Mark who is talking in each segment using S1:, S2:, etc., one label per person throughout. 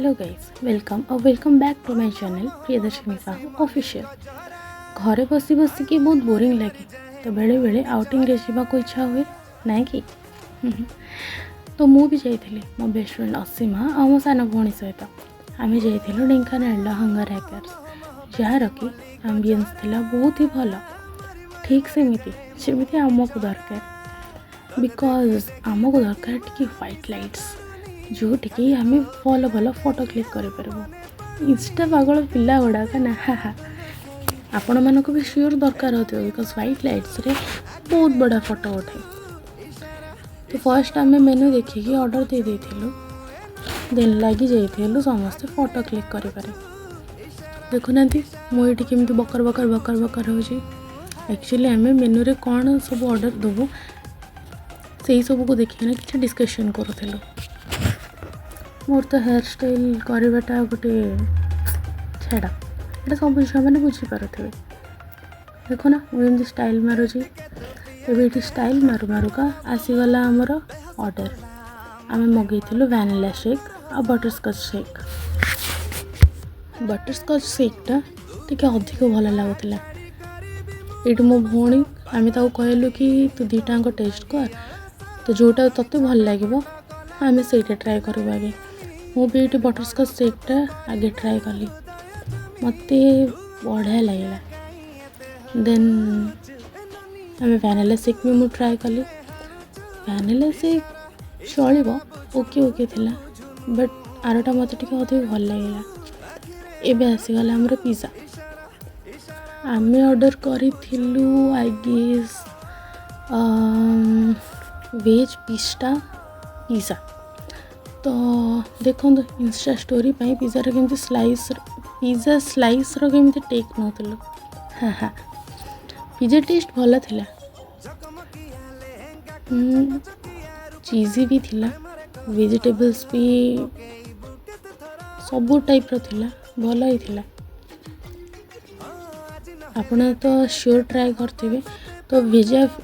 S1: Hello guys welcome back to my channel Priyadarshini Sahu official. घरे बसी बसिकी बहुत बोरिंग लगे तो बेले बेले आउटिंग रे जावाक इच्छा हुए ना कि तो मु भी जाइली मो बेस्ट फ्रेंड असीमा और मो सान भौणी सहित आम जाइलु ढेंकानाल हंगर हैकर्स जार कि आम्बियंस थिला बहुत ही भल ठीक सेमती जमी आमको दरकार बिकज आमको दरकार टी व्हाइट लाइट्स जो टी आम भल भल फोटो क्लिक कर इंस्टा पागल पिला गुड़ाक ना आपण मानक भी श्योर दरकार होती बिकज व्हाइट लाइट्स रे बहुत बड़ा फोटो उठे। तो फर्स्ट आम मेनू देखिए ऑर्डर दे देलु देन लगी जाइलु समस्ते फोटो क्लिक करें देखुना मुझे केमी बकर बकर बकर बकर हो एक्चुअली आम मेनू रे कौन सब ऑर्डर देवु से सब को देखिए कि डिस्कशन करूँ। मोर तो हेयर स्टाइल करवाटा गोटे छेड़ा ये सब झील मैंने बुझीपारे देखना मुझे स्टाइल मारुची ये स्टाइल मारू मारुका आसीगला आमर ऑर्डर आम मगेलु वैनिला शेक आ बटरस्कच शेक। बटरस्कच शेकटा टिके अधिक भल लगुला ये मो भौणी आम कहलु कि तू दुटाक टेस्ट कर तो जोटा तते भल लगे आम से ट्राए करूँ आगे मु भी ये बटरस्कच शेकटा आगे ट्राए कली मत बढ़िया लगे देन आम वैनिला शेक भी मु ट्राए कली वैनिला शेक चलो ओके ओके थिला बट आरटा मत टिके अधिक भल लगे। एबे आसीगला हमर पिज़्ज़ा आम ऑर्डर करूँ आई गेस वेज पिस्ता पिज़्ज़ा। तो देखो इंस्टा स्टोरी पाई पिज़्ज़ा केमती पिज़्ज़ा स्लाइस केमती टेक नौलु हाँ पिज़्ज़ा टेस्ट भल थिला चीज़ी भी थिला वेजिटेबल्स भी सब टाइप रो थिला भल ही थिला आपन तो श्योर ट्राए करते तो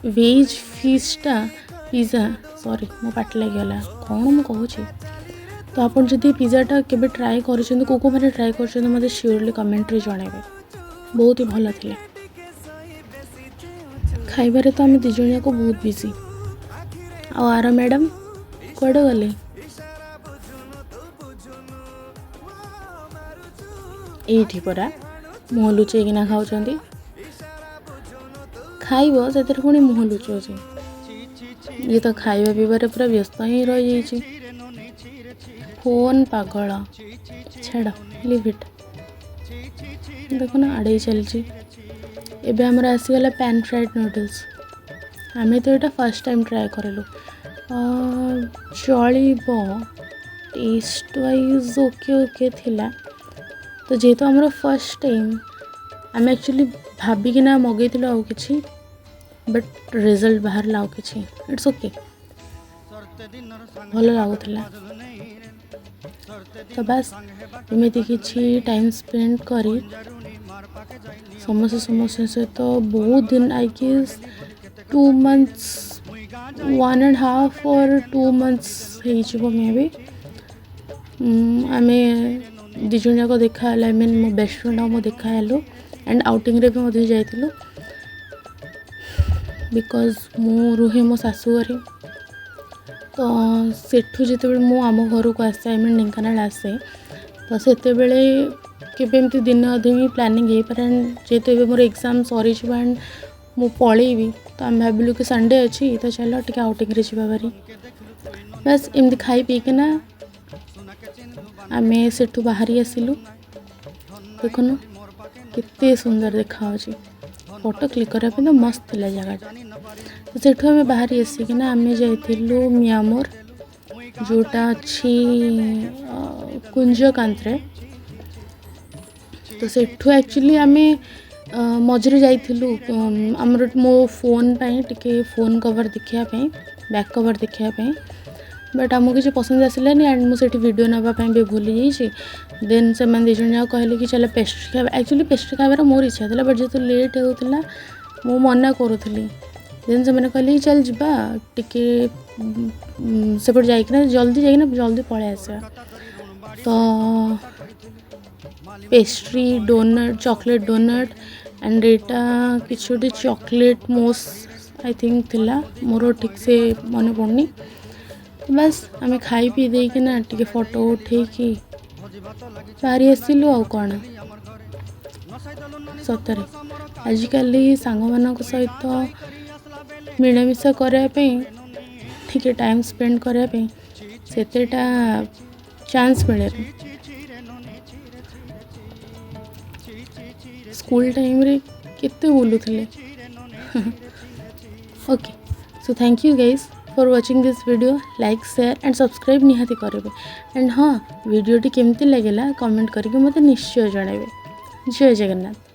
S1: वेज फिस्टा पिज़्ज़ा सॉरी मो पाट लगे कौन मुझे कहूँ तो आप जब पिज़्ज़ाटा केबे ट्राए कर को मैंने ट्राए कर मत श्योरली कमेंट रे जनइबे बहुत ही भल थिला खाइबारे तो आम दिजणिया को बहुत बिजी आर मैडम कड़े गले ये परा मुह लुचेकिना खाऊँ खाइब से पुणी मुह लुचाऊँ ये तो खाइबा पीबार पूरा व्यस्त ही रही जाइए फोन पागल छेड़ लिव इट देखना आड़े चलती एबे हमर आसीगला पैन फ्राइड नूडल्स आम तो यहाँ फर्स्ट टाइम ट्राए करूँ चलो टेस्ट वाइज ओके ओके थिला तो जेहेतु आमर फर्स्ट टाइम आम एक्चुअली भाविकिना मगेलु आउ कि बट रिजल्ट बाहर लाउ कि इट्स ओके भल लगुला तो बस एमती कि टाइम स्पेंड करी समस्त सहित तो बहुत दिन आई गेस 2 months 1.5 और 2 months मे भी आम दिजण जाक देखा आई मीन मो बेस्ट फ्रेंड मो देखा एंड आउटिंग रे भी जाइलु बिकज मु रुहे मो शाशु घरे तो सेठू जिते मु आम घर को आसे आई मीन ढेंकानाल आसे तो सेते बेले केबे दिन अधे भी प्लानिंग हो पारे जेहेतु ये मोर एग्जाम सरी एंड मु पलैबी तो आम भाविलु कि संडे अच्छी तो चलो टे आउटिंग रे जावा बारी बस एमती खाई पीकिना आम सेठू बाहरी आसिलु देखुन केते सुंदर देखा फोटो क्लिक करने तो मस्त था जगह तो सेठू आम बाहरी आसिकिना आम जाइलु म्यांमार जोटा अच्छी कुंजकांत तो सेठू एक्चुअली आम मझे जाइलु आमर मो फोन टिके फोन कवर देखापी बैक कवर देखापी बट आमको किसी पसंद आसलानी एंड मुझे वीडियो नापी भी भूली जाइए देन से दिज जाक कहले कि चलो पेस्ट्री खावा एक्चुअली पेस्ट्री खाबार मोर इच्छा था बट जो लेट होता मु मना करूली देन से मैंने कहले चल जा टिके सेपट जाइना जल्दी पलि आसा तो pastry donut chocolate donut and एटा कि चॉकलेट मोस आई थिंक थिला मोर ठीक से मन पड़नी। बस आम खाई पी देना टे फोटो उठे बाहरी आसिलु आ कौन सतरे आजिकल सांग मान सहित मिलामिशा करने टे टाइम स्पेंड करने सेतेटा चांस मिले। स्कूल टाइम रे केते बोलुथिले। Okay so thank you guys for watching this video like share and subscribe निहाती करेंगे एंड हाँ वीडियोटी केमती लगेगा कमेंट करके मत निश्चय जनइबे। जय जगन्नाथ।